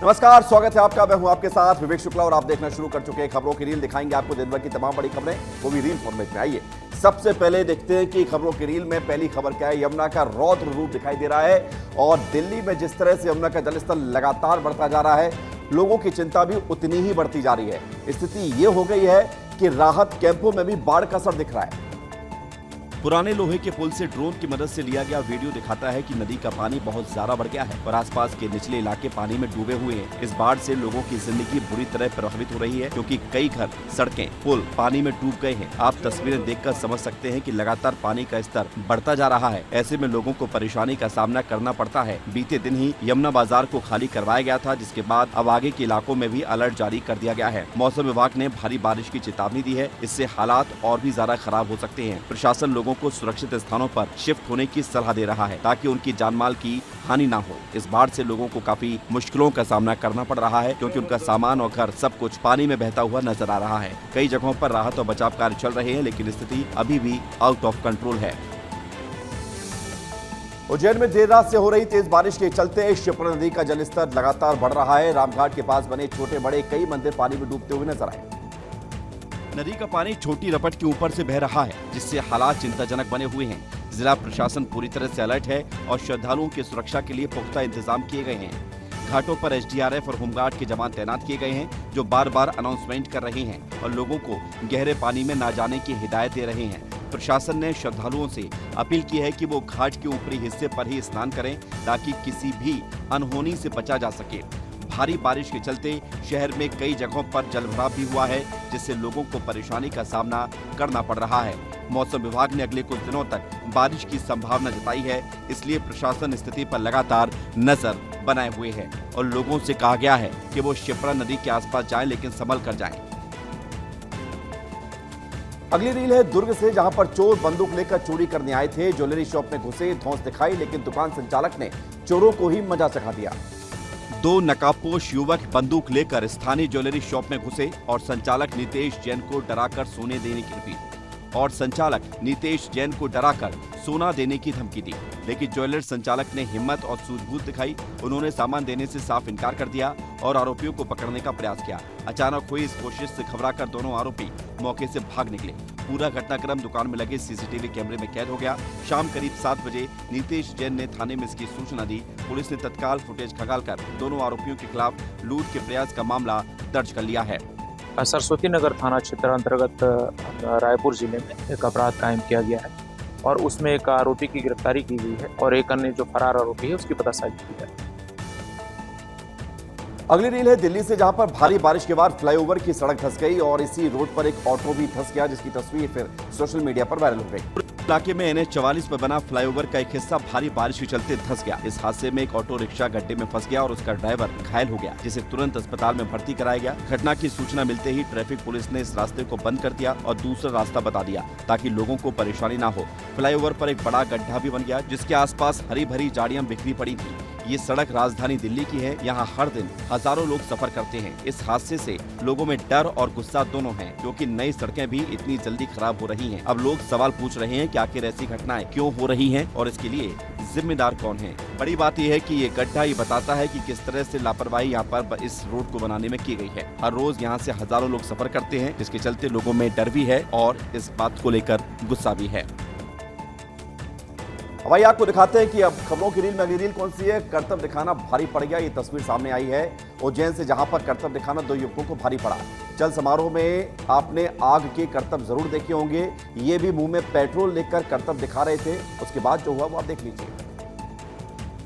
नमस्कार, स्वागत है आपका। मैं हूं आपके साथ विवेक शुक्ला और आप देखना शुरू कर चुके हैं खबरों की रील। दिखाएंगे आपको दिन भर की तमाम बड़ी खबरें, वो भी रील फॉर्मेट में। आइए सबसे पहले देखते हैं कि खबरों की रील में पहली खबर क्या है। यमुना का रौद्र रूप दिखाई दे रहा है और दिल्ली में जिस तरह से यमुना का जलस्तर लगातार बढ़ता जा रहा है, लोगों की चिंता भी उतनी ही बढ़ती जा रही है। स्थिति ये हो गई है कि राहत कैंपों में भी बाढ़ का असर दिख रहा है। पुराने लोहे के पुल से ड्रोन की मदद से लिया गया वीडियो दिखाता है कि नदी का पानी बहुत ज्यादा बढ़ गया है और आसपास के निचले इलाके पानी में डूबे हुए हैं। इस बाढ़ से लोगों की जिंदगी बुरी तरह प्रभावित हो रही है क्योंकि कई घर, सड़कें, पुल पानी में डूब गए हैं। आप तस्वीरें देखकर समझ सकते हैं कि लगातार पानी का स्तर बढ़ता जा रहा है। ऐसे में लोगों को परेशानी का सामना करना पड़ता है। बीते दिन ही यमुना बाजार को खाली करवाया गया था, जिसके बाद अब आगे के इलाकों में भी अलर्ट जारी कर दिया गया है। मौसम विभाग ने भारी बारिश की चेतावनी दी है। इससे हालात और भी ज्यादा खराब हो सकते हैं। प्रशासन लोगों को सुरक्षित स्थानों पर शिफ्ट होने की सलाह दे रहा है ताकि उनकी जानमाल की हानि ना हो। इस बाढ़ से लोगों को काफी मुश्किलों का सामना करना पड़ रहा है क्योंकि उनका सामान और घर सब कुछ पानी में बहता हुआ नजर आ रहा है। कई जगहों पर राहत और बचाव कार्य चल रहे हैं, लेकिन स्थिति अभी भी आउट ऑफ कंट्रोल है। उज्जैन में देर रात से हो रही तेज बारिश के चलते क्षिप्रा नदी का जलस्तर लगातार बढ़ रहा है। रामघाट के पास बने छोटे बड़े कई मंदिर पानी में डूबते हुए नजर आए। नदी का पानी छोटी रपट के ऊपर से बह रहा है, जिससे हालात चिंताजनक बने हुए हैं। जिला प्रशासन पूरी तरह से अलर्ट है और श्रद्धालुओं की सुरक्षा के लिए पुख्ता इंतजाम किए गए हैं। घाटों पर एसडीआरएफ और होमगार्ड के जवान तैनात किए गए हैं, जो बार बार अनाउंसमेंट कर रहे हैं और लोगों को गहरे पानी में न जाने की हिदायत दे रहे हैं। प्रशासन ने श्रद्धालुओं से अपील की है कि वो घाट के ऊपरी हिस्से पर ही स्नान करें ताकि किसी भी अनहोनी से बचा जा सके। भारी बारिश के चलते शहर में कई जगहों पर जलभराव भी हुआ है, जिससे लोगों को परेशानी का सामना करना पड़ रहा है। मौसम विभाग ने अगले कुछ दिनों तक बारिश की संभावना जताई है, इसलिए प्रशासन स्थिति पर लगातार नजर बनाए हुए है और लोगों से कहा गया है कि वो क्षिप्रा नदी के आसपास जाएं, लेकिन संभल कर जाएं। अगली रील है दुर्ग से, जहां पर चोर बंदूक लेकर चोरी करने आए थे। ज्वेलरी शॉप में घुसे, धौंस दिखाई, लेकिन दुकान संचालक ने चोरों को ही मजा चखा दिया। दो नकाबपोश युवक बंदूक लेकर स्थानीय ज्वेलरी शॉप में घुसे और संचालक नितेश जैन को डराकर सोने देने की धमकी दी, लेकिन ज्वेलर संचालक ने हिम्मत और सूझबूझ दिखाई। उन्होंने सामान देने से साफ इनकार कर दिया और आरोपियों को पकड़ने का प्रयास किया। अचानक हुई इस कोशिश से घबराकर दोनों आरोपी मौके से भाग निकले। पूरा घटनाक्रम दुकान में लगे सीसीटीवी कैमरे में कैद हो गया। शाम करीब 7 बजे नितेश जैन ने थाने में इसकी सूचना दी। पुलिस ने तत्काल फुटेज खंगालकर दोनों आरोपियों के खिलाफ लूट के प्रयास का मामला दर्ज कर लिया है। सरस्वती नगर थाना क्षेत्र अंतर्गत रायपुर जिले में एक अपराध कायम किया गया है और उसमें एक आरोपी की गिरफ्तारी की गई है और एक अन्य जो फरार आरोपी है उसकी पतासाजी की है। अगली रील है दिल्ली से, जहां पर भारी बारिश के बाद फ्लाईओवर की सड़क धंस गई और इसी रोड पर एक ऑटो भी धंस गया, जिसकी तस्वीर फिर सोशल मीडिया पर वायरल हो गई। इलाके में NH 44 पर बना फ्लाईओवर का एक हिस्सा भारी बारिश के चलते धंस गया। इस हादसे में एक ऑटो रिक्शा गड्ढे में फंस गया और उसका ड्राइवर घायल हो गया, जिसे तुरंत अस्पताल में भर्ती कराया गया। घटना की सूचना मिलते ही ट्रैफिक पुलिस ने इस रास्ते को बंद कर दिया और दूसरा रास्ता बता दिया ताकि लोगों को परेशानी न हो। फ्लाईओवर पर एक बड़ा गड्ढा भी बन गया, जिसके आसपास हरी भरी झाड़ियां बिखरी पड़ी थी। ये सड़क राजधानी दिल्ली की है। यहाँ हर दिन हजारों लोग सफर करते हैं। इस हादसे से लोगों में डर और गुस्सा दोनों है, क्योंकि नई सड़कें भी इतनी जल्दी खराब हो रही हैं। अब लोग सवाल पूछ रहे हैं कि आखिर ऐसी घटनाएं क्यों हो रही हैं और इसके लिए जिम्मेदार कौन है। बड़ी बात यह है कि ये गड्ढा ये बताता है कि किस तरह से लापरवाही यहाँ पर इस रोड को बनाने में की गई है। हर रोज यहाँ से हजारों लोग सफर करते हैं, जिसके चलते लोगों में डर भी है और इस बात को लेकर गुस्सा भी है। भाई आपको दिखाते हैं कि अब खबरों की रील में अगली रील कौन सी है। कर्तव्य दिखाना भारी पड़ गया, ये तस्वीर सामने आई है उज्जैन से, जहां पर कर्तव्य दिखाना दो युवकों को भारी पड़ा। चल समारोह में आपने आग के कर्तव्य जरूर देखे होंगे। ये भी मुंह में पेट्रोल लेकर कर्तव्य दिखा रहे थे। उसके बाद जो हुआ वो आप देख लीजिए।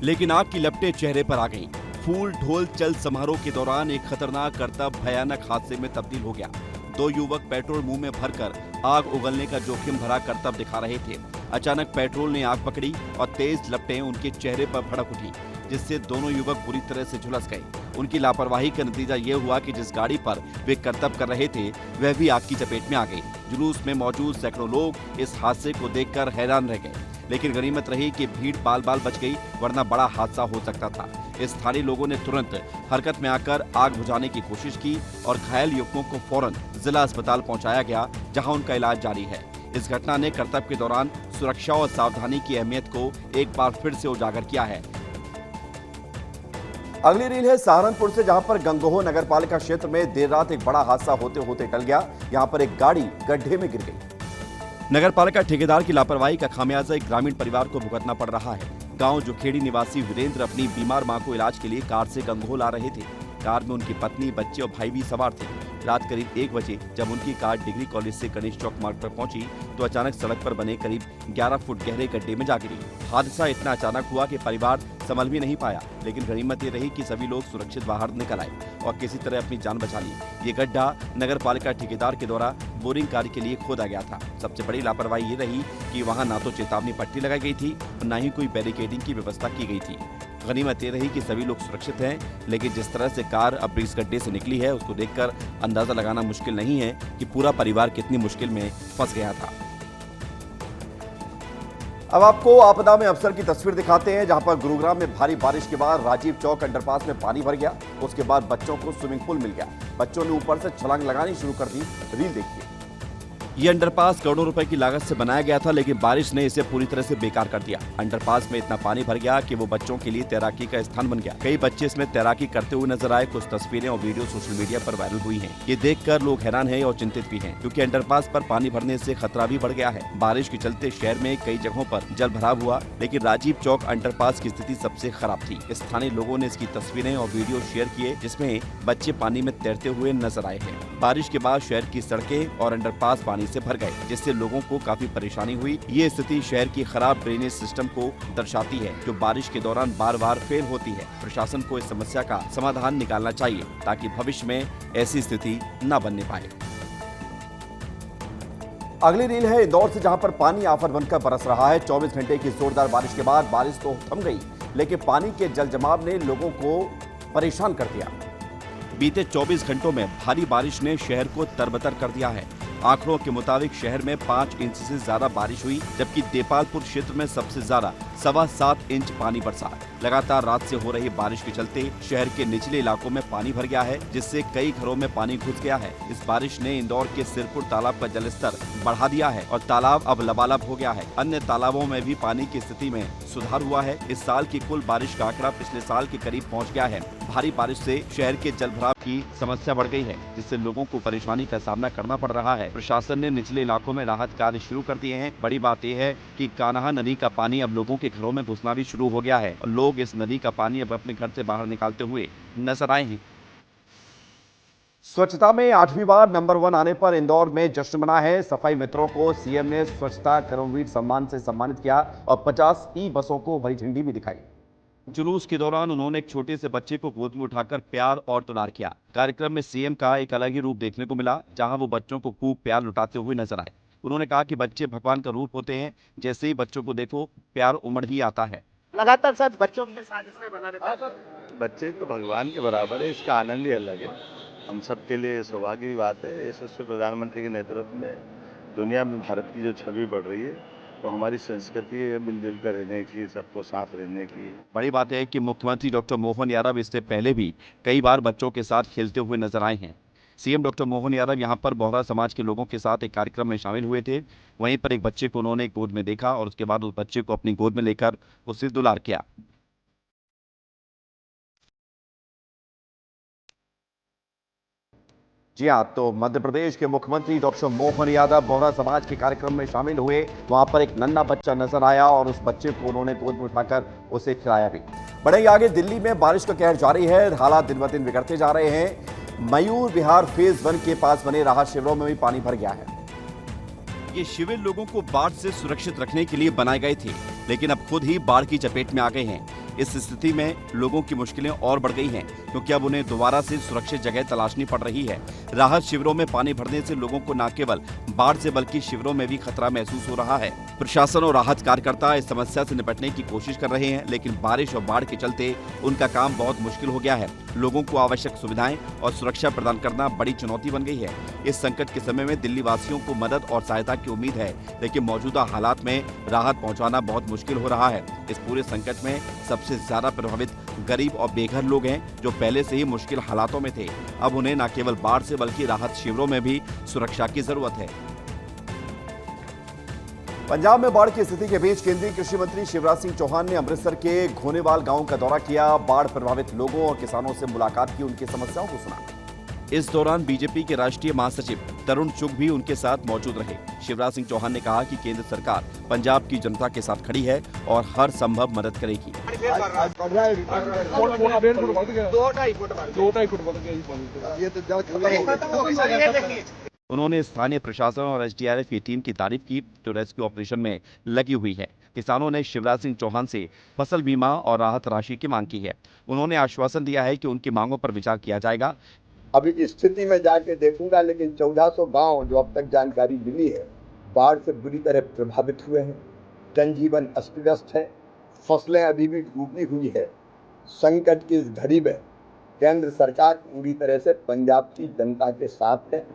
लेकिन आग की लपटें चेहरे पर आ गईं। फूल ढोल चल समारोह के दौरान एक खतरनाक कर्तव्य भयानक हादसे में तब्दील हो गया। दो युवक पेट्रोल मुंह में भरकर आग उगलने का जोखिम भरा कर्तव्य दिखा रहे थे। अचानक पेट्रोल ने आग पकड़ी और तेज लपटें उनके चेहरे पर भड़क उठी, जिससे दोनों युवक बुरी तरह से झुलस गए। उनकी लापरवाही का नतीजा ये हुआ कि जिस गाड़ी पर वे कर्तव्य कर रहे थे वह भी आग की चपेट में आ गई। जुलूस में मौजूद सैकड़ों लोग इस हादसे को देखकर हैरान रह गए, लेकिन गनीमत रही कि भीड़ बाल बाल बच गई, वरना बड़ा हादसा हो सकता था। स्थानीय लोगों ने तुरंत हरकत में आकर आग बुझाने की कोशिश की और घायल युवकों को फौरन जिला अस्पताल पहुंचाया गया, जहां उनका इलाज जारी है। इस घटना ने कर्तव्य के दौरान सुरक्षा और सावधानी की अहमियत को एक बार फिर से उजागर किया है। अगली रील है सहारनपुर से, जहां पर गंगोह नगर पालिका क्षेत्र में देर रात एक बड़ा हादसा होते होते टल गया। यहां पर एक गाड़ी गड्ढे में गिर गई। नगर पालिका ठेकेदार की लापरवाही का खामियाजा एक ग्रामीण परिवार को भुगतना पड़ रहा है। गांव जुखेड़ी निवासी वीरेंद्र अपनी बीमार मां को इलाज के लिए कार से गंगोह ला रहे थे। कार में उनकी पत्नी, बच्चे और भाई भी सवार थे। रात करीब 1 बजे जब उनकी कार डिग्री कॉलेज से गणेश चौक मार्ग पर पहुंची तो अचानक सड़क पर बने करीब 11 फुट गहरे गड्ढे में जा गिरी। हादसा इतना अचानक हुआ कि परिवार संभल भी नहीं पाया, लेकिन गनीमत ये रही कि सभी लोग सुरक्षित बाहर निकल आए और किसी तरह अपनी जान बचा ली। ये गड्ढा नगर पालिका ठेकेदार के द्वारा बोरिंग कार्य के लिए खोदा गया था। सबसे बड़ी लापरवाही ये रही कि वहाँ ना तो चेतावनी पट्टी लगाई गई थी और न ही कोई बैरिकेडिंग की व्यवस्था की गई थी। गनीमत ये रही कि सभी लोग सुरक्षित हैं, लेकिन जिस तरह से कार अब इस गड्ढे से निकली है उसको देखकर अंदाजा लगाना मुश्किल नहीं है कि पूरा परिवार कितनी मुश्किल में फंस गया था। अब आपको आपदा में अफसर की तस्वीर दिखाते हैं, जहां पर गुरुग्राम में भारी बारिश के बाद राजीव चौक अंडरपास में पानी भर गया। उसके बाद बच्चों को स्विमिंग पूल मिल गया। बच्चों ने ऊपर से छलांग लगानी शुरू कर दी। रील देखिए। ये अंडरपास करोड़ों रुपए की लागत से बनाया गया था, लेकिन बारिश ने इसे पूरी तरह से बेकार कर दिया। अंडरपास में इतना पानी भर गया कि वो बच्चों के लिए तैराकी का स्थान बन गया। कई बच्चे इसमें तैराकी करते हुए नजर आए। कुछ तस्वीरें और वीडियो सोशल मीडिया पर वायरल हुई हैं। ये देखकर लोग हैरान हैं और चिंतित भी हैं, क्योंकि अंडरपास पर पानी भरने से खतरा भी बढ़ गया है। बारिश के चलते शहर में कई जगहों पर जल भराव हुआ, लेकिन राजीव चौक अंडरपास की स्थिति सबसे खराब थी। स्थानीय लोगों ने इसकी तस्वीरें और वीडियो शेयर किए, जिसमें बच्चे पानी में तैरते हुए नजर आए हैं। बारिश के बाद शहर की सड़कें और अंडरपास पानी से भर गए, जिससे लोगों को काफी परेशानी हुई। ये स्थिति शहर की खराब ड्रेनेज सिस्टम को दर्शाती है, जो बारिश के दौरान बार बार फेल होती है। प्रशासन को इस समस्या का समाधान निकालना चाहिए, ताकि भविष्य में ऐसी स्थिति न बनने पाए। अगली रील है इंदौर से, जहां पर पानी आफत बनकर बरस रहा है। 24 घंटे की जोरदार बारिश के बाद बारिश तो थम गई, लेकिन पानी के जल जमाव ने लोगों को परेशान कर दिया। बीते 24 घंटों में भारी बारिश ने शहर को तरबतर कर दिया है। आंकड़ों के मुताबिक शहर में 5 इंच से ज्यादा बारिश हुई, जबकि देपालपुर क्षेत्र में सबसे ज्यादा 7.25 इंच पानी बरसा। लगातार रात से हो रही बारिश के चलते शहर के निचले इलाकों में पानी भर गया है, जिससे कई घरों में पानी घुस गया है। इस बारिश ने इंदौर के सिरपुर तालाब का जलस्तर बढ़ा दिया है और तालाब अब लबालब हो गया है। अन्य तालाबों में भी पानी की स्थिति में सुधार हुआ है। इस साल की कुल बारिश का आंकड़ा पिछले साल के करीब पहुँच गया है। भारी बारिश से शहर के जल भराव की समस्या बढ़ गई है, जिससे लोगों को परेशानी का सामना करना पड़ रहा है। प्रशासन ने निचले इलाकों में राहत कार्य शुरू कर दिए हैं। बड़ी बात यह है कि कान्हा नदी का पानी अब लोगों के घरों में घुसना भी शुरू हो गया है और लोग इस नदी का पानी अब अपने घर से बाहर निकालते हुए नजर आए हैं। स्वच्छता में 8वीं बार नंबर 1 आने पर इंदौर में जश्न मना है। सफाई मित्रों को सीएम ने स्वच्छता कर्मवीर सम्मान से सम्मानित किया और 50 ई बसों को हरी झंडी भी दिखाई। जुलूस के दौरान उन्होंने एक छोटे से बच्चे को गोद में उठाकर प्यार और दुलार किया। कार्यक्रम में सीएम का एक अलग ही रूप देखने को मिला, जहां वो बच्चों को खूब प्यार लुटाते हुए नजर आए। उन्होंने कहा कि बच्चे भगवान का रूप होते हैं, जैसे ही बच्चों को देखो प्यार उमड़ ही आता है। लगातार साथ बच्चों के साथ इसमें बना रहता है। बच्चे तो भगवान के बराबर है, इसका आनंद ही अलग है। हम सब के लिए सौभाग्य की बात है। यशस्वी प्रधानमंत्री के नेतृत्व में दुनिया में भारत की जो छवि बढ़ रही है, तो हमारी संस्कृति है मिलजुल कर रहने की, सबको साथ रहने की। बड़ी बात है कि मुख्यमंत्री डॉक्टर मोहन यादव इससे पहले भी कई बार बच्चों के साथ खेलते हुए नजर आए हैं। सीएम डॉक्टर मोहन यादव यहां पर बोहरा समाज के लोगों के साथ एक कार्यक्रम में शामिल हुए थे। वहीं पर एक बच्चे को उन्होंने गोद में देखा और उसके बाद उस बच्चे को अपनी गोद में लेकर उससे दुलार किया। जी हाँ, तो मध्य प्रदेश के मुख्यमंत्री डॉक्टर मोहन यादव बोहरा समाज के कार्यक्रम में शामिल हुए। वहां पर एक नन्हा बच्चा नजर आया और उस बच्चे को उन्होंने गोद में उठाकर उसे खिलाया भी। बढ़ेंगे आगे, दिल्ली में बारिश का कहर जारी है। हालात दिन ब दिन बिगड़ते जा रहे हैं। मयूर विहार फेज 1 के पास बने राहत शिविरों में भी पानी भर गया है। ये शिविर लोगों को बाढ़ से सुरक्षित रखने के लिए बनाए गए थे, लेकिन अब खुद ही बाढ़ की चपेट में आ गए हैं। इस स्थिति में लोगों की मुश्किलें और बढ़ गई हैं, क्योंकि अब उन्हें दोबारा से सुरक्षित जगह तलाशनी पड़ रही है। राहत शिविरों में पानी भरने से लोगों को न केवल बाढ़ से बल्कि शिविरों में भी खतरा महसूस हो रहा है। प्रशासन और राहत कार्यकर्ता इस समस्या से निपटने की कोशिश कर रहे हैं, लेकिन बारिश और बाढ़ के चलते उनका काम बहुत मुश्किल हो गया है। लोगों को आवश्यक सुविधाएं और सुरक्षा प्रदान करना बड़ी चुनौती बन गई है। इस संकट के समय में दिल्ली वासियों को मदद और सहायता की उम्मीद है, लेकिन मौजूदा हालात में राहत पहुंचाना बहुत मुश्किल हो रहा है। इस पूरे संकट में सबसे ज्यादा प्रभावित गरीब और बेघर लोग हैं, जो पहले से ही मुश्किल हालातों में थे। अब उन्हें न केवल बाढ़ से बल्कि राहत शिविरों में भी सुरक्षा की जरूरत है। पंजाब में बाढ़ की स्थिति के बीच केंद्रीय कृषि मंत्री शिवराज सिंह चौहान ने अमृतसर के घोनेवाल गांव का दौरा किया। बाढ़ प्रभावित लोगों और किसानों से मुलाकात की, उनकी समस्याओं को सुना। इस दौरान बीजेपी के राष्ट्रीय महासचिव तरुण चुग भी उनके साथ मौजूद रहे। शिवराज सिंह चौहान ने कहा कि केंद्र सरकार पंजाब की जनता के साथ खड़ी है और हर संभव मदद करेगी। उन्होंने स्थानीय प्रशासन और एसडीआरएफ की टीम की तारीफ की जो रेस्क्यू ऑपरेशन में लगी हुई है। किसानों ने शिवराज सिंह चौहान से फसल बीमा और राहत राशि की मांग की है। उन्होंने आश्वासन दिया है कि उनकी मांगों पर विचार किया जाएगा। अभी इस स्थिति में जाके देखूंगा, लेकिन 1400 गांव जो अब तक जानकारी मिली है बाढ़ से बुरी तरह प्रभावित हुए हैं। जनजीवन अस्त व्यस्त है, फसलें अभी भी डूबी हुई है। संकट की इस घड़ी में केंद्र सरकार पूरी तरह से पंजाब की जनता के साथ है।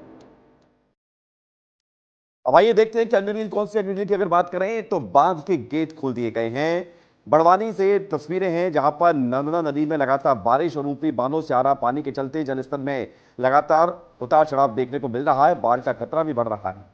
अब आइए देखते हैं कि अन्य रील कौन सी। अन्य रील की अगर बात करें तो बांध के गेट खोल दिए गए हैं। बड़वानी से तस्वीरें हैं जहां पर नर्मदा नदी में लगातार बारिश और ऊपरी बांधों से आ रहा पानी के चलते जलस्तर में लगातार उतार चढ़ाव देखने को मिल रहा है। बाढ़ का खतरा भी बढ़ रहा है।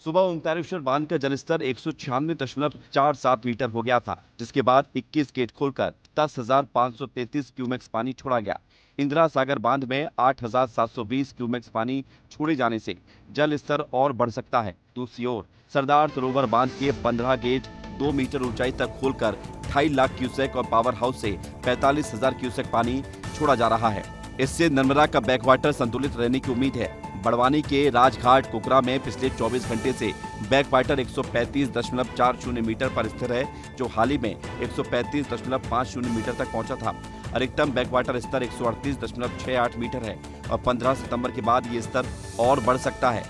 सुबह ओंकारेश्वर बांध का जलस्तर 196.47 मीटर हो गया था, जिसके बाद 21 गेट खोलकर 10,533 क्यूमेक्स पानी छोड़ा गया। इंदिरा सागर बांध में 8,720 क्यूमेक्स पानी छोड़े जाने से जल स्तर और बढ़ सकता है। दूसरी ओर सरदार सरोवर बांध के 15 गेट 2 मीटर ऊंचाई तक खोलकर 2.5 लाख क्यूसेक और पावर हाउस से 45,000 क्यूसेक पानी छोड़ा जा रहा है। इससे नर्मदा का बैकवाटर संतुलित रहने की उम्मीद है। बड़वानी के राजघाट कुकरा में पिछले 24 घंटे से बैकवाटर 135.40 मीटर पर स्थिर है, जो हाल ही में 135.50 मीटर तक पहुंचा था। अधिकतम बैकवाटर स्तर 138.68 मीटर है और 15 सितंबर के बाद ये स्तर और बढ़ सकता है।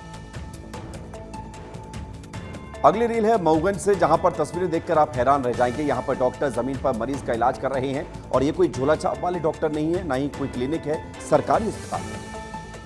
अगली रील है मऊगंज से, जहां पर तस्वीरें देखकर आप हैरान रह जाएंगे। यहां पर डॉक्टर जमीन पर मरीज का इलाज कर रहे हैं और ये कोई झोला छाप वाले डॉक्टर नहीं है, ना ही कोई क्लिनिक है, सरकारी अस्पताल है।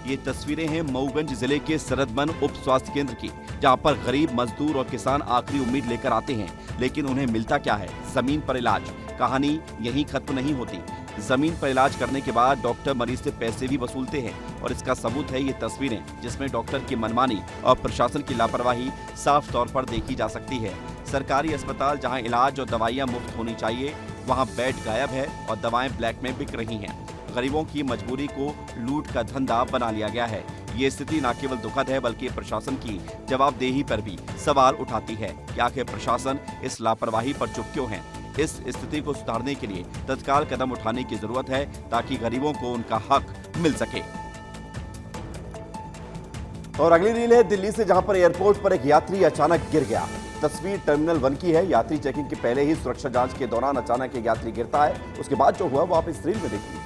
ये तस्वीरें हैं मऊगंज जिले के सरदमन उप स्वास्थ्य केंद्र की, जहां पर गरीब मजदूर और किसान आखिरी उम्मीद लेकर आते हैं, लेकिन उन्हें मिलता क्या है? जमीन पर इलाज। कहानी यहीं खत्म नहीं होती। जमीन पर इलाज करने के बाद डॉक्टर मरीज से पैसे भी वसूलते हैं और इसका सबूत है ये तस्वीरें, जिसमें डॉक्टर की मनमानी और प्रशासन की लापरवाही साफ तौर पर देखी जा सकती है। सरकारी अस्पताल जहां इलाज और दवाइयां मुफ्त होनी चाहिए, वहां बेड गायब है और दवाएं ब्लैक में बिक रही हैं। गरीबों की मजबूरी को लूट का धंधा बना लिया गया है। ये स्थिति न केवल दुखद है बल्कि प्रशासन की जवाबदेही पर भी सवाल उठाती है कि आखिर प्रशासन इस लापरवाही पर चुप क्यों है। इस स्थिति को सुधारने के लिए तत्काल कदम उठाने की जरूरत है ताकि गरीबों को उनका हक मिल सके। और अगली रील है दिल्ली से, जहां पर एयरपोर्ट पर एक यात्री अचानक गिर गया। तस्वीर टर्मिनल 1 की है। यात्री चेकिंग के पहले ही सुरक्षा जांच के दौरान अचानक एक यात्री गिरता है। उसके बाद जो हुआ वो आप इस रील में देखिए।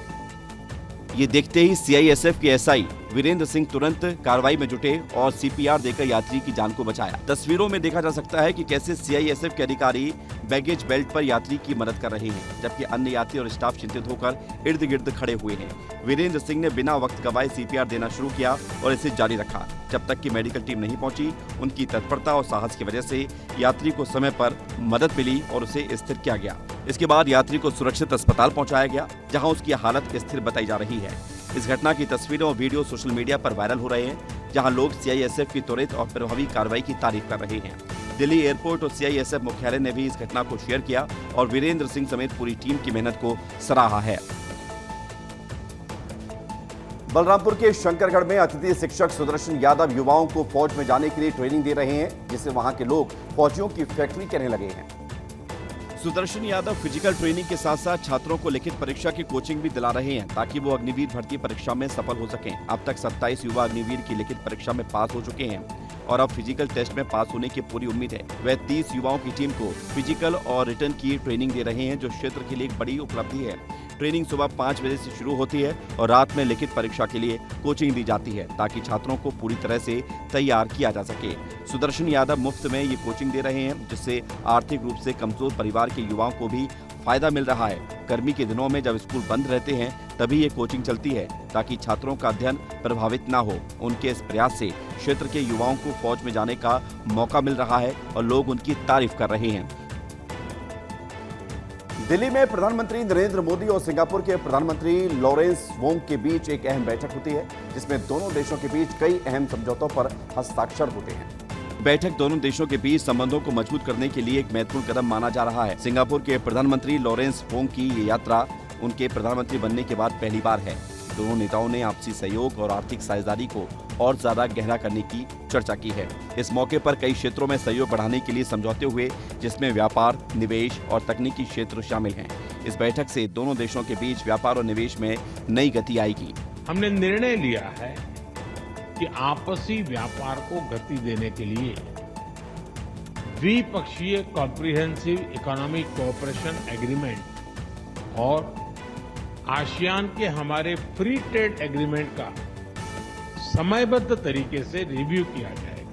ये देखते ही सीआईएसएफ के एसआई वीरेंद्र सिंह तुरंत कार्रवाई में जुटे और सीपीआर देकर यात्री की जान को बचाया। तस्वीरों में देखा जा सकता है कि कैसे सीआईएसएफ के अधिकारी बैगेज बेल्ट पर यात्री की मदद कर रहे हैं, जबकि अन्य यात्री और स्टाफ चिंतित होकर इर्द गिर्द खड़े हुए हैं। वीरेंद्र सिंह ने बिना वक्त गवाए सीपीआर देना शुरू किया और इसे जारी रखा जब तक कि मेडिकल टीम नहीं पहुंची। उनकी तत्परता और साहस की वजह से यात्री को समय पर मदद मिली और उसे स्थिर किया गया। इसके बाद यात्री को सुरक्षित अस्पताल पहुंचाया गया, जहां उसकी हालत स्थिर बताई जा रही है। इस घटना की तस्वीरें और वीडियो सोशल मीडिया पर वायरल हो रहे हैं, जहां लोग सीआईएसएफ की त्वरित और प्रभावी कार्रवाई की तारीफ कर रहे हैं। दिल्ली एयरपोर्ट और सीआईएसएफ मुख्यालय ने भी इस घटना को शेयर किया और वीरेंद्र सिंह समेत पूरी टीम की मेहनत को सराहा है। बलरामपुर के शंकरगढ़ में अतिथि शिक्षक सुदर्शन यादव युवाओं को फौज में जाने के लिए ट्रेनिंग दे रहे हैं, जिससे वहां के लोग फौजियों की फैक्ट्री कहने लगे हैं। सुदर्शन यादव फिजिकल ट्रेनिंग के साथ साथ छात्रों को लिखित परीक्षा की कोचिंग भी दिला रहे हैं ताकि वो अग्निवीर भर्ती परीक्षा में सफल हो सकें। अब तक 27 युवा अग्निवीर की लिखित परीक्षा में पास हो चुके हैं और अब फिजिकल टेस्ट में पास होने की पूरी उम्मीद है। वह 30 युवाओं की टीम को फिजिकल और रिटर्न की ट्रेनिंग दे रहे हैं, जो क्षेत्र के लिए एक बड़ी उपलब्धि है। ट्रेनिंग सुबह 5 बजे से शुरू होती है और रात में लिखित परीक्षा के लिए कोचिंग दी जाती है ताकि छात्रों को पूरी तरह से तैयार किया जा सके। सुदर्शन यादव मुफ्त में ये कोचिंग दे रहे हैं, जिससे आर्थिक रूप से कमजोर परिवार के युवाओं को भी फायदा मिल रहा है। गर्मी के दिनों में जब स्कूल बंद रहते हैं तभी ये कोचिंग चलती है ताकि छात्रों का अध्ययन प्रभावित न हो। उनके इस प्रयास से क्षेत्र के युवाओं को फौज में जाने का मौका मिल रहा है और लोग उनकी तारीफ कर रहे हैं। दिल्ली में प्रधानमंत्री नरेंद्र मोदी और सिंगापुर के प्रधानमंत्री लॉरेंस वोंग के बीच एक अहम बैठक होती है, जिसमें दोनों देशों के बीच कई अहम समझौतों पर हस्ताक्षर होते हैं। बैठक दोनों देशों के बीच संबंधों को मजबूत करने के लिए एक महत्वपूर्ण कदम माना जा रहा है। सिंगापुर के प्रधानमंत्री लॉरेंस वोंग की ये यात्रा उनके प्रधानमंत्री बनने के बाद पहली बार है। दोनों नेताओं ने आपसी सहयोग और आर्थिक साझेदारी को और ज्यादा गहरा करने की चर्चा की है। इस मौके पर कई क्षेत्रों में सहयोग बढ़ाने के लिए समझौते हुए, जिसमें व्यापार, निवेश और तकनीकी क्षेत्र शामिल हैं। इस बैठक से दोनों देशों के बीच व्यापार और निवेश में नई गति आएगी। हमने निर्णय लिया है कि आपसी व्यापार को गति देने के लिए द्विपक्षीय कॉम्प्रिहेंसिव इकोनॉमिक कोऑपरेशन एग्रीमेंट और आसियान के हमारे फ्री ट्रेड एग्रीमेंट का समयबद्ध तरीके से रिव्यू किया जाएगा।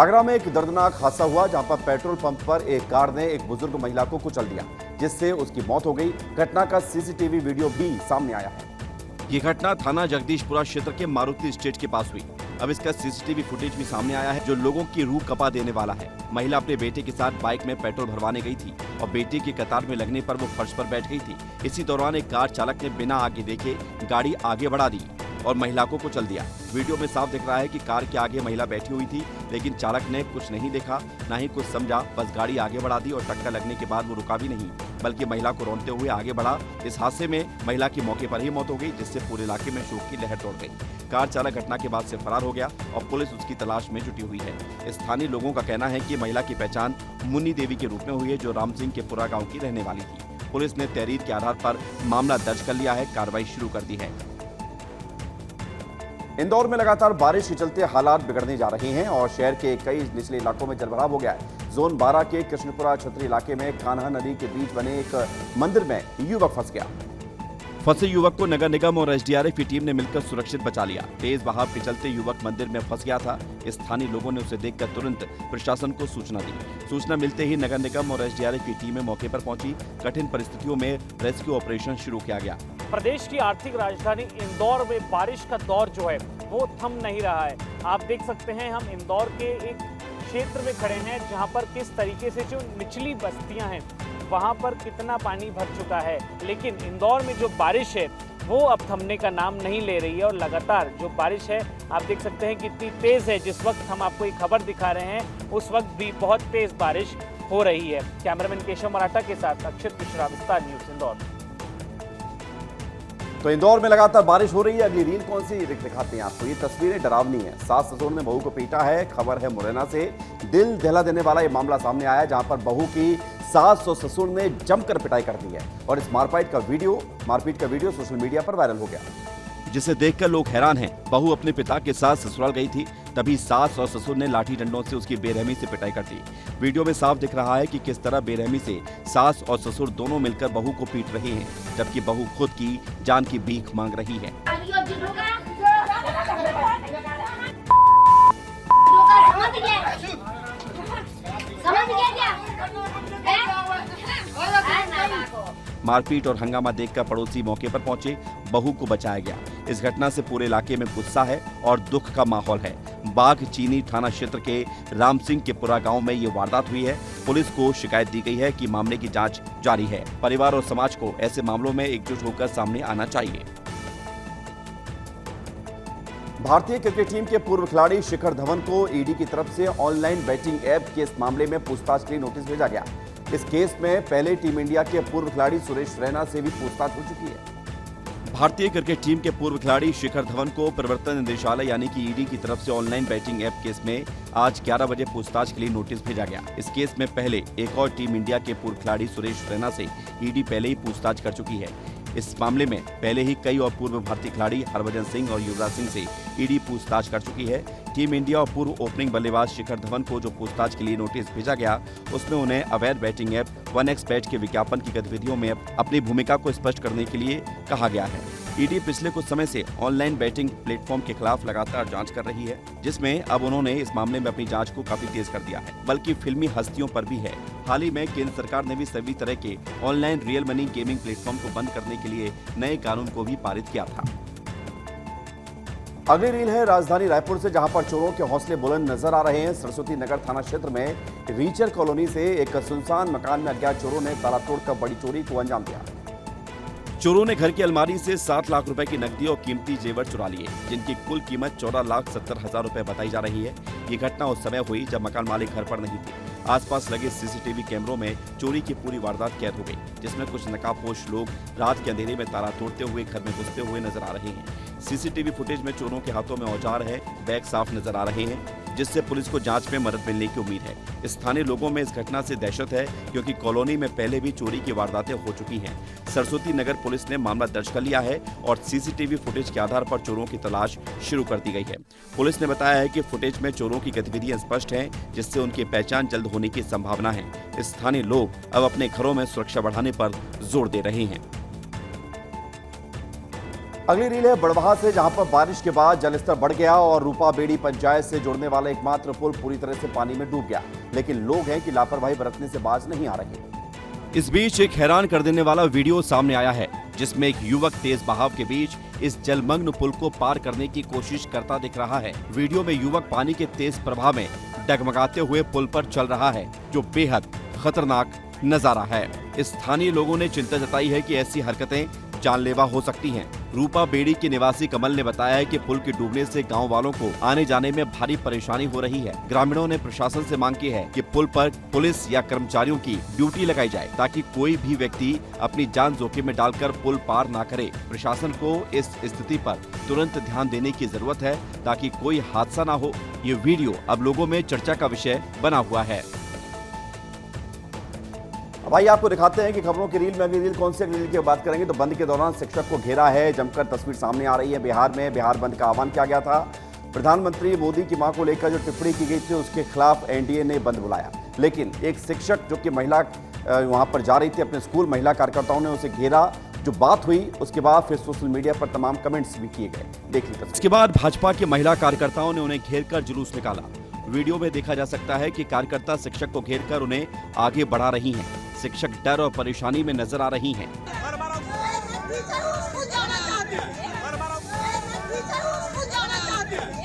आगरा में एक दर्दनाक हादसा हुआ जहां पर पेट्रोल पंप पर एक कार ने एक बुजुर्ग महिला को कुचल दिया, जिससे उसकी मौत हो गई। घटना का सीसीटीवी वीडियो भी सामने आया है। ये घटना थाना जगदीशपुरा क्षेत्र के मारुति स्टेट के पास हुई। अब इसका सीसीटीवी फुटेज भी सामने आया है, जो लोगों की रूह कपा देने वाला है। महिला अपने बेटे के साथ बाइक में पेट्रोल भरवाने गई थी और बेटे की कतार में लगने पर वो फर्श पर बैठ गई थी। इसी दौरान एक कार चालक ने बिना आगे देखे गाड़ी आगे बढ़ा दी और महिला को कुचल दिया। वीडियो में साफ दिख रहा है कि कार के आगे महिला बैठी हुई थी, लेकिन चालक ने कुछ नहीं देखा, ना ही कुछ समझा, बस गाड़ी आगे बढ़ा दी और टक्कर लगने के बाद वो रुका भी नहीं, बल्कि महिला को रौंदते हुए आगे बढ़ा। इस हादसे में महिला की मौके पर ही मौत हो गई, जिससे पूरे इलाके में शोक की लहर दौड़ गई। कार चालक घटना के बाद से फरार हो गया और पुलिस उसकी तलाश में जुटी हुई है। स्थानीय लोगों का कहना है कि महिला की पहचान मुन्नी देवी के रूप में हुई है, जो राम सिंह के पुरा गाँव की रहने वाली थी। पुलिस ने तहरीर के आधार पर मामला दर्ज कर लिया है, कार्रवाई शुरू कर दी है। इंदौर में लगातार बारिश के चलते हालात बिगड़ने जा रहे हैं और शहर के कई निचले इलाकों में जलभराव हो गया है। जोन 12 के कृष्णपुरा छतरी इलाके में कान्हा नदी के बीच बने एक मंदिर में युवक फंस गया। फंसे युवक को नगर निगम और एसडीआरएफ की टीम ने मिलकर सुरक्षित बचा लिया। तेज बहाव के चलते युवक मंदिर में फंस गया था। स्थानीय लोगों ने उसे देखकर तुरंत प्रशासन को सूचना दी। सूचना मिलते ही नगर निगम और एसडीआरएफ की टीमें मौके पर पहुंची। कठिन परिस्थितियों में रेस्क्यू ऑपरेशन शुरू किया गया। प्रदेश की आर्थिक राजधानी इंदौर में बारिश का दौर जो है वो थम नहीं रहा है। आप देख सकते हैं, हम इंदौर के एक क्षेत्र में खड़े हैं जहां पर किस तरीके से जो निचली बस्तियां हैं वहां पर कितना पानी भर चुका है। लेकिन इंदौर में जो बारिश है वो अब थमने का नाम नहीं ले रही है और लगातार जो बारिश है आप देख सकते हैं कितनी तेज है। जिस वक्त हम आपको एक खबर दिखा रहे हैं उस वक्त भी बहुत तेज बारिश हो रही है। कैमरामैन केशव मराठा के साथ अक्षत मिश्रा, विस्तार न्यूज, इंदौर। तो इंदौर में लगातार बारिश हो रही है। अगली रील कौन सी दिखाते हैं आपको? ये तस्वीरें डरावनी है। सास ससुर ने बहू को पीटा है। खबर है मुरैना से। दिल दहला देने वाला ये मामला सामने आया, जहां पर बहू की सास और ससुर ने जमकर पिटाई कर दी है और इस मारपीट का वीडियो सोशल मीडिया पर वायरल हो गया, जिसे देखकर लोग हैरान हैं। बहू अपने पिता के साथ ससुराल गई थी, तभी सास और ससुर ने लाठी डंडों से उसकी बेरहमी से पिटाई कर दी। वीडियो में साफ दिख रहा है कि किस तरह बेरहमी से सास और ससुर दोनों मिलकर बहू को पीट रहे हैं, जबकि बहू खुद की जान की भीख मांग रही है। मारपीट और हंगामा देखकर पड़ोसी मौके पर पहुंचे, बहू को बचाया गया। इस घटना से पूरे इलाके में गुस्सा है और दुख का माहौल है। बाघ चीनी थाना क्षेत्र के राम सिंह के पुरा गांव में ये वारदात हुई है। पुलिस को शिकायत दी गई है कि मामले की जांच जारी है। परिवार और समाज को ऐसे मामलों में एकजुट होकर सामने आना चाहिए। भारतीय क्रिकेट टीम के पूर्व खिलाड़ी शिखर धवन को ईडी की तरफ से ऑनलाइन बैटिंग ऐप के इस मामले में पूछताछ के लिए नोटिस भेजा गया। इस केस में पहले टीम इंडिया के पूर्व खिलाड़ी सुरेश रैना से भी पूछताछ हो चुकी है। भारतीय क्रिकेट टीम के पूर्व खिलाड़ी शिखर धवन को प्रवर्तन निदेशालय यानी कि ईडी की तरफ से ऑनलाइन बैटिंग ऐप केस में आज 11 बजे पूछताछ के लिए नोटिस भेजा गया। इस केस में पहले एक और टीम इंडिया के पूर्व खिलाड़ी सुरेश रैना से ईडी पहले ही पूछताछ कर चुकी है। इस मामले में पहले ही कई और पूर्व भारतीय खिलाड़ी हरभजन सिंह और युवराज सिंह से ईडी पूछताछ कर चुकी है। टीम इंडिया और पूर्व ओपनिंग बल्लेबाज शिखर धवन को जो पूछताछ के लिए नोटिस भेजा गया, उसमें उन्हें अवैध बैटिंग ऐप 1xBet के विज्ञापन की गतिविधियों में अपनी भूमिका को स्पष्ट करने के लिए कहा गया है। ईडी पिछले कुछ समय से ऑनलाइन बैटिंग प्लेटफॉर्म के खिलाफ लगातार जांच कर रही है, जिसमें अब उन्होंने इस मामले में अपनी जांच को काफी तेज कर दिया है, बल्कि फिल्मी हस्तियों पर भी है। हाल ही में केंद्र सरकार ने भी सभी तरह के online real money gaming platform को बंद करने के लिए नए कानून को भी पारित किया था। अगली रील है राजधानी रायपुर से, जहां पर चोरों के हौसले बुलंद नजर आ रहे हैं। सरस्वती नगर थाना क्षेत्र में रीचर कॉलोनी से एक सुनसान मकान में अज्ञात चोरों ने ताला तोड़कर बड़ी चोरी को अंजाम दिया। चोरों ने घर की अलमारी से 7 लाख रुपए की नकदी और कीमती जेवर चुरा लिए, जिनकी कुल कीमत 14,70,000 रुपए बताई जा रही है। ये घटना उस समय हुई जब मकान मालिक घर पर नहीं थी। आसपास लगे सीसीटीवी कैमरों में चोरी की पूरी वारदात कैद हो गई, जिसमें कुछ नकाबपोश लोग रात के अंधेरे में ताला तोड़ते हुए घर में घुसते हुए नजर आ रहे हैं। सीसीटीवी फुटेज में चोरों के हाथों में औजार है, बैग साफ नजर आ रहे हैं, जिससे पुलिस को जांच में मदद मिलने की उम्मीद है। स्थानीय लोगों में इस घटना से दहशत है, क्योंकि कॉलोनी में पहले भी चोरी की वारदातें हो चुकी हैं। सरस्वती नगर पुलिस ने मामला दर्ज कर लिया है और सीसीटीवी फुटेज के आधार पर चोरों की तलाश शुरू कर दी गई है। पुलिस ने बताया है कि फुटेज में चोरों की गतिविधियां स्पष्ट हैं, जिससे उनकी पहचान जल्द होने की संभावना है। स्थानीय लोग अब अपने घरों में सुरक्षा बढ़ाने पर जोर दे रहे हैं। अगली रील है बड़वाह से, जहां पर बारिश के बाद जलस्तर बढ़ गया और रूपा बेड़ी पंचायत से जुड़ने वाला एकमात्र पुल पूरी तरह से पानी में डूब गया। लेकिन लोग हैं कि लापरवाही बरतने से बाज नहीं आ रहे। इस बीच एक हैरान कर देने वाला वीडियो सामने आया है, जिसमें एक युवक तेज बहाव के बीच इस जलमग्न पुल को पार करने की कोशिश करता दिख रहा है। वीडियो में युवक पानी के तेज प्रवाह में डगमगाते हुए पुल पर चल रहा है, जो बेहद खतरनाक नजारा है। स्थानीय लोगों ने चिंता जताई है कि ऐसी हरकतें जानलेवा हो सकती हैं। रूपा बेड़ी के निवासी कमल ने बताया है कि पुल के डूबने से गांव वालों को आने जाने में भारी परेशानी हो रही है। ग्रामीणों ने प्रशासन से मांग की है कि पुल पर पुलिस या कर्मचारियों की ड्यूटी लगाई जाए, ताकि कोई भी व्यक्ति अपनी जान जोखिम में डालकर पुल पार ना करे। प्रशासन को इस स्थिति पर तुरंत ध्यान देने की जरूरत है, ताकि कोई हादसा ना हो। ये वीडियो अब लोगों में चर्चा का विषय बना हुआ है। अब आइए आपको दिखाते हैं कि खबरों की रील में अगली रील कौन सी रील की बात करेंगे तो बंद के दौरान शिक्षक को घेरा है, जमकर तस्वीर सामने आ रही है। बिहार में बिहार बंद का आह्वान किया गया था। प्रधानमंत्री मोदी की मां को लेकर जो टिप्पणी की गई थी, उसके खिलाफ एनडीए ने बंद बुलाया। लेकिन एक शिक्षक जो कि महिला वहां पर जा रही थी अपने स्कूल, महिला कार्यकर्ताओं ने उसे घेरा। जो बात हुई उसके बाद फिर सोशल मीडिया पर तमाम कमेंट्स भी किए गए। देख लीजिए। इसके बाद भाजपा के महिला कार्यकर्ताओं ने उन्हें घेरकर जुलूस निकाला। वीडियो में देखा जा सकता है कि कार्यकर्ता शिक्षक को घेरकर उन्हें आगे बढ़ा रही हैं। शिक्षक डर और परेशानी में नजर आ रही हैं।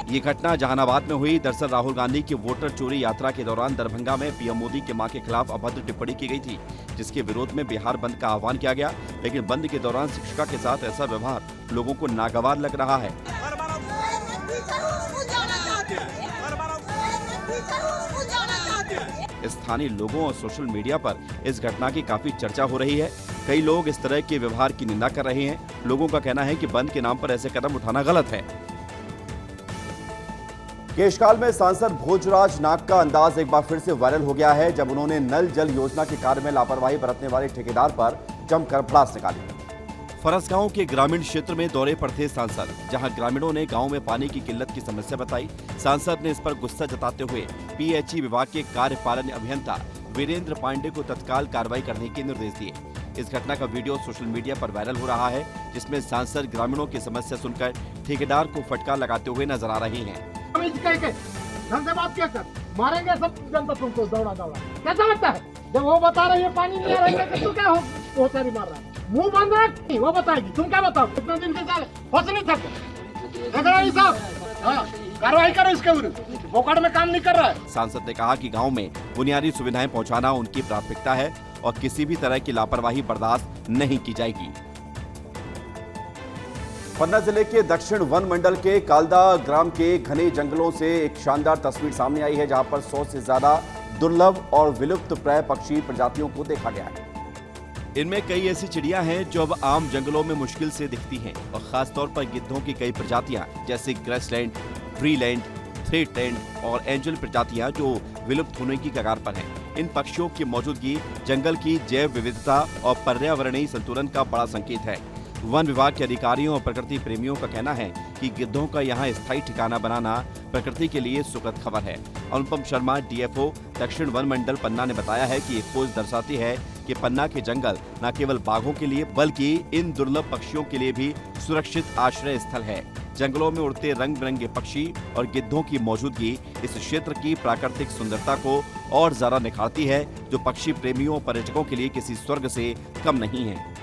ये घटना जहानाबाद में हुई। दरअसल राहुल गांधी की वोटर चोरी यात्रा के दौरान दरभंगा में पीएम मोदी के मां के खिलाफ अभद्र टिप्पणी की गई थी, जिसके विरोध में बिहार बंद का आह्वान किया गया। लेकिन बंद के दौरान शिक्षिका के साथ ऐसा व्यवहार लोगों को नागवार लग रहा है। स्थानीय लोगों और सोशल मीडिया पर इस घटना की काफी चर्चा हो रही है। कई लोग इस तरह के व्यवहार की निंदा कर रहे हैं। लोगों का कहना है कि बंद के नाम पर ऐसे कदम उठाना गलत है। केशकाल में सांसद भोजराज नाग का अंदाज एक बार फिर से वायरल हो गया है, जब उन्होंने नल जल योजना के कार्य में लापरवाही बरतने वाले ठेकेदार पर जमकर भड़ास निकाली। फरसगांव के ग्रामीण क्षेत्र में दौरे पर थे सांसद, जहां ग्रामीणों ने गांव में पानी की किल्लत की समस्या बताई। सांसद ने इस पर गुस्सा जताते हुए पीएचई विभाग के कार्यपालन अभियंता वीरेंद्र पांडे को तत्काल कार्रवाई करने के निर्देश दिए। इस घटना का वीडियो सोशल मीडिया पर वायरल हो रहा है, जिसमें सांसद ग्रामीणों की समस्या सुनकर ठेकेदार को फटकार लगाते हुए नजर आ रहे हैं। बात क्या कर मारेंगे सब जनता तुमको दौड़ा दौड़ा, क्या समझता है? जब वो बता रही है पानी नहीं आ रहा है तो क्या हो सारी मार रहा है, मुंह बंद रख, वो बताएगी। तुम क्या बताओ? कितने दिन से साले फंस नहीं थके कार्रवाई करो इसके विरुद्ध, बोकड़ में काम नहीं कर रहा है। सांसद ने कहा कि गांव में बुनियादी सुविधाएं पहुंचाना उनकी प्राथमिकता है और किसी भी तरह की लापरवाही बर्दाश्त नहीं की जाएगी। पन्ना जिले के दक्षिण वन मंडल के कालदा ग्राम के घने जंगलों से एक शानदार तस्वीर सामने आई है, जहां पर 100 से ज्यादा दुर्लभ और विलुप्त प्राय पक्षी प्रजातियों को देखा गया है। इनमें कई ऐसी चिड़िया हैं जो अब आम जंगलों में मुश्किल से दिखती हैं, और खासतौर पर गिद्धों की कई प्रजातियां जैसे ग्रेसलैंड, ट्रीलैंड, थ्रेटलैंड और एंजल प्रजातियां जो विलुप्त होने की कगार पर हैं। इन पक्षियों की मौजूदगी जंगल की जैव विविधता और पर्यावरणीय संतुलन का बड़ा संकेत है। वन विभाग के अधिकारियों और प्रकृति प्रेमियों का कहना है कि गिद्धों का यहाँ स्थायी ठिकाना बनाना प्रकृति के लिए सुखद खबर है। अनुपम शर्मा, डीएफओ दक्षिण वन मंडल पन्ना ने बताया है कि ये खोज दर्शाती है कि पन्ना के जंगल न केवल बाघों के लिए बल्कि इन दुर्लभ पक्षियों के लिए भी सुरक्षित आश्रय स्थल है। जंगलों में उड़ते रंग बिरंगे पक्षी और गिद्धों की मौजूदगी इस क्षेत्र की प्राकृतिक सुंदरता को और ज्यादा निखारती है, जो पक्षी प्रेमियों और पर्यटकों के लिए किसी स्वर्ग से कम नहीं है।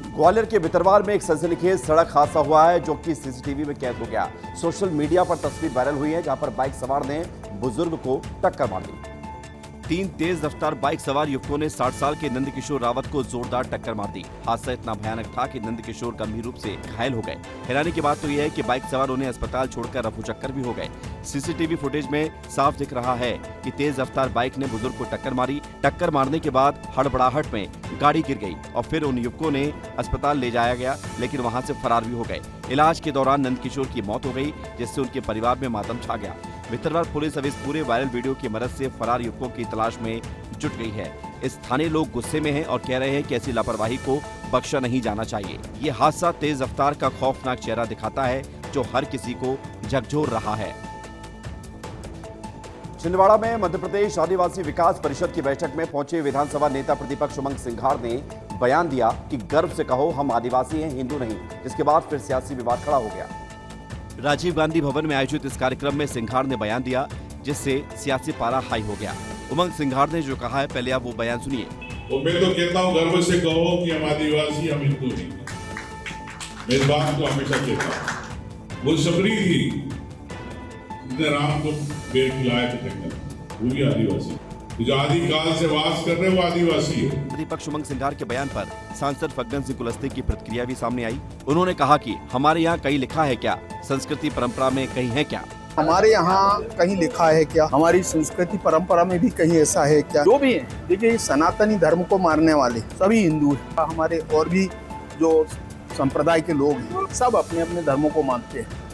ग्वालियर के भितरवार में एक सनसनीखेज सड़क हादसा हुआ है, जो कि सीसीटीवी में कैद हो गया। सोशल मीडिया पर तस्वीर वायरल हुई है, जहां पर बाइक सवार ने बुजुर्ग को टक्कर मार दी। 3 तेज रफ्तार बाइक सवार युवकों ने 60 साल के नंदकिशोर रावत को जोरदार टक्कर मार दी। हादसा इतना भयानक था कि नंदकिशोर गंभीर रूप से घायल हो गए। हैरानी की बात तो यह है कि बाइक सवार उन्हें अस्पताल छोड़कर रफू चक्कर भी हो गए। सीसीटीवी फुटेज में साफ दिख रहा है कि तेज रफ्तार बाइक ने बुजुर्ग को टक्कर मारी। टक्कर मारने के बाद हड़बड़ाहट में गाड़ी गिर गई और फिर उन युवकों ने अस्पताल ले जाया गया, लेकिन वहां से फरार भी हो गए। इलाज के दौरान नंदकिशोर की मौत हो गई, जिससे उनके परिवार में मातम छा गया। भितरवार पुलिस अब इस पूरे वायरल वीडियो की मदद से फरार युवकों की तलाश में जुट गई है। स्थानीय लोग गुस्से में हैं और कह रहे हैं कि ऐसी लापरवाही को बख्शा नहीं जाना चाहिए। ये हादसा तेज रफ्तार का खौफनाक चेहरा दिखाता है जो हर किसी को झकझोर रहा है। छिंदवाड़ा में मध्य प्रदेश आदिवासी विकास परिषद की बैठक में पहुंचे विधानसभा नेता प्रतिपक्ष उमंग सिंघार ने बयान दिया कि गर्व से कहो हम आदिवासी हैं, हिंदू नहीं। जिसके बाद फिर सियासी विवाद खड़ा हो गया। राजीव गांधी भवन में आयोजित इस कार्यक्रम में सिंघार ने बयान दिया, जिससे सियासी पारा हाई हो गया। उमंग सिंघार ने जो कहा है, पहले आप वो बयान सुनिए। तो मैं तो कहता हूँ गर्व से कहो कि हम आदिवासी, हम हिंदू नहीं। मैं इस बात को हमेशा कहता हूँ। वो सबरी थी जिसने राम को बेर खिलाया थे जंगल, वो भी आदिवासी। जो आदिकाल से वास कर रहे वो आदिवासी है। प्रतिपक्ष उमंग सिंघार के बयान पर सांसद फग्गन सिंह कुलस्ते की प्रतिक्रिया भी सामने आई। उन्होंने कहा कि हमारे यहाँ कहीं लिखा है क्या, संस्कृति परंपरा में कहीं है क्या? हमारे यहाँ कहीं लिखा है क्या, हमारी संस्कृति परंपरा में भी कहीं ऐसा है क्या? जो भी है, देखिए सनातनी धर्म को मानने वाले सभी हिंदू हैं। हमारे और भी जो संप्रदाय के लोग हैं, सब अपने अपने धर्मों को मानते हैं।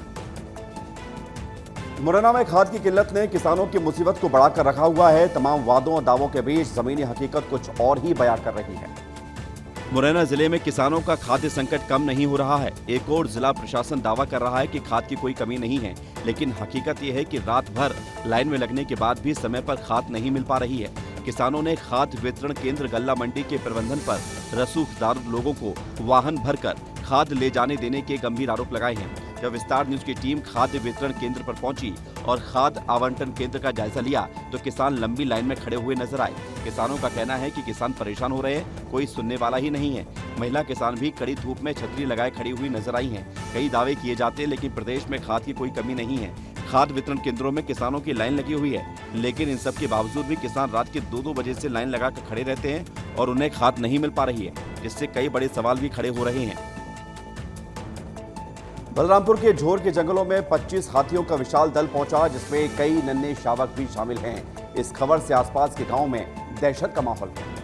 मुरैना में खाद की किल्लत ने किसानों की मुसीबत को बढ़ाकर रखा हुआ है। तमाम वादों और दावों के बीच जमीनी हकीकत कुछ और ही बयां कर रही है। मुरैना जिले में किसानों का खाद्य संकट कम नहीं हो रहा है। एक और जिला प्रशासन दावा कर रहा है कि खाद की कोई कमी नहीं है, लेकिन हकीकत ये है कि रात भर लाइन में लगने के बाद भी समय पर खाद नहीं मिल पा रही है। किसानों ने खाद वितरण केंद्र गल्ला मंडी के प्रबंधन पर रसूखदार लोगों को वाहन भरकर खाद ले जाने देने के गंभीर आरोप लगाए हैं। जब विस्तार न्यूज की टीम खाद्य वितरण केंद्र पर पहुंची और खाद आवंटन केंद्र का जायजा लिया तो किसान लंबी लाइन में खड़े हुए नजर आए। किसानों का कहना है कि किसान परेशान हो रहे हैं, कोई सुनने वाला ही नहीं है। महिला किसान भी कड़ी धूप में छतरी लगाए खड़ी हुई नजर आई हैं। कई दावे किए जाते हैं, लेकिन प्रदेश में खाद की कोई कमी नहीं है। खाद वितरण केंद्रों में किसानों की लाइन लगी हुई है, लेकिन इन सब के बावजूद भी किसान रात के 2-2 बजे से लाइन लगा कर खड़े रहते हैं और उन्हें खाद नहीं मिल पा रही है, जिससे कई बड़े सवाल भी खड़े हो रहे हैं। बलरामपुर के झोर के जंगलों में 25 हाथियों का विशाल दल पहुंचा, जिसमें कई नन्हे शावक भी शामिल हैं। इस खबर से आसपास के गांव में दहशत का माहौल है।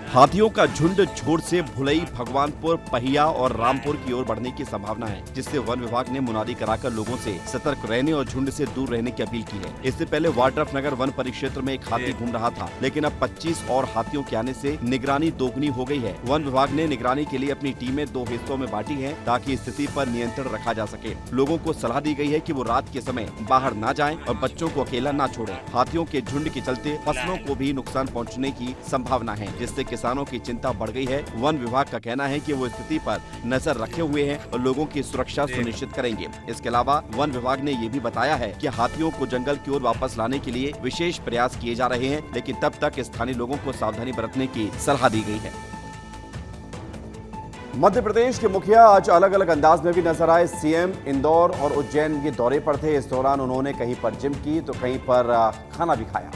हाथियों का झुंड झोर से भुलई, भगवानपुर, पहिया और रामपुर की ओर बढ़ने की संभावना है, जिससे वन विभाग ने मुनादी कराकर लोगों से सतर्क रहने और झुंड से दूर रहने की अपील की है। इससे पहले वाड्रफनगर वन परिक्षेत्र में एक हाथी घूम रहा था, लेकिन अब 25 और हाथियों के आने से निगरानी दोगुनी हो गई है। वन विभाग ने निगरानी के लिए अपनी टीमें 2 हिस्सों में बांटी है, ताकि स्थिति पर नियंत्रण रखा जा सके। लोगों को सलाह दी गई है कि वो रात के समय बाहर न जाएं और बच्चों को अकेला न छोड़ें। हाथियों के झुंड के चलते फसलों को भी नुकसान पहुँचने की संभावना है, जिससे किसानों की चिंता बढ़ गई है। वन विभाग का कहना है कि वो स्थिति पर नजर रखे हुए हैं और लोगों की सुरक्षा सुनिश्चित करेंगे। इसके अलावा वन विभाग ने ये भी बताया है कि हाथियों को जंगल की ओर वापस लाने के लिए विशेष प्रयास किए जा रहे हैं, लेकिन तब तक स्थानीय लोगों को सावधानी बरतने की सलाह दी गई है। मध्य प्रदेश के मुखिया आज अलग अलग अंदाज में भी नजर आए। सीएम इंदौर और उज्जैन के दौरे पर थे। इस दौरान उन्होंने कहीं पर जिम की तो कहीं पर खाना भी खाया।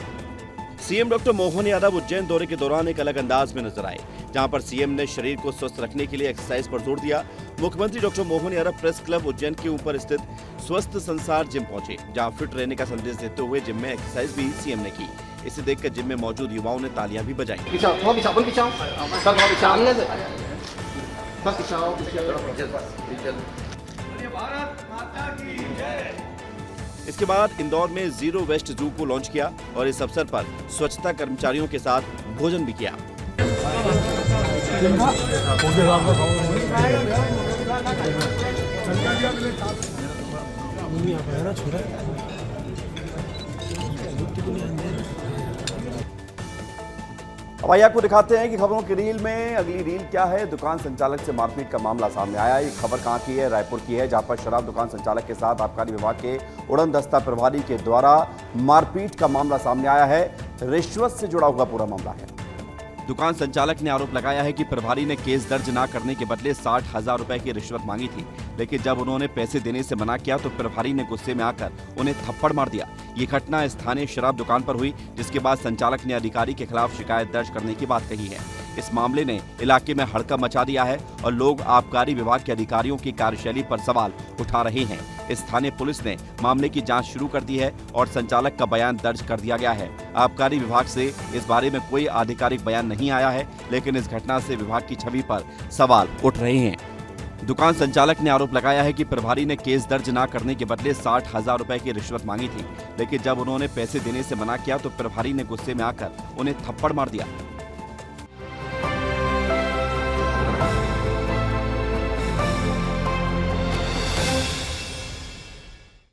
सीएम डॉक्टर मोहन यादव उज्जैन दौरे के दौरान एक अलग अंदाज में नजर आए, जहां पर सीएम ने शरीर को स्वस्थ रखने के लिए एक्सरसाइज पर जोर दिया। मुख्यमंत्री doctor Mohan Yadav press club Ujjain के ऊपर स्थित स्वस्थ संसार जिम पहुंचे, जहां फिट रहने का संदेश देते हुए जिम में एक्सरसाइज भी सीएम ने की। इसे देखकर जिम में मौजूद युवाओं ने तालियां भी बजाई। इसके बाद इंदौर में जीरो वेस्ट जू को लॉन्च किया और इस अवसर पर स्वच्छता कर्मचारियों के साथ भोजन भी किया। अब आइए आपको दिखाते हैं कि खबरों की रील में अगली रील क्या है। दुकान संचालक से मारपीट का मामला सामने आया। ये खबर कहां की है? रायपुर की है, जहां पर शराब दुकान संचालक के साथ आबकारी विभाग के उड़न दस्ता प्रभारी के द्वारा मारपीट का मामला सामने आया है। रिश्वत से जुड़ा हुआ पूरा मामला है। दुकान संचालक ने आरोप लगाया है कि प्रभारी ने केस दर्ज न करने के बदले 60,000 रुपए की रिश्वत मांगी थी, लेकिन जब उन्होंने पैसे देने से मना किया तो प्रभारी ने गुस्से में आकर उन्हें थप्पड़ मार दिया। ये घटना स्थानीय शराब दुकान पर हुई, जिसके बाद संचालक ने अधिकारी के खिलाफ शिकायत दर्ज करने की बात कही है। इस मामले ने इलाके में हड़कंप मचा दिया है और लोग आबकारी विभाग के अधिकारियों की कार्यशैली पर सवाल उठा रहे हैं। स्थानीय पुलिस ने मामले की जांच शुरू कर दी है और संचालक का बयान दर्ज कर दिया गया है। आबकारी विभाग से इस बारे में कोई आधिकारिक बयान नहीं आया है, लेकिन इस घटना से विभाग की छवि पर सवाल उठ रहे हैं। दुकान संचालक ने आरोप लगाया है कि प्रभारी ने केस दर्ज न करने के बदले 60,000 रुपए की रिश्वत मांगी थी, लेकिन जब उन्होंने पैसे देने से मना किया तो प्रभारी ने गुस्से में आकर उन्हें थप्पड़ मार दिया।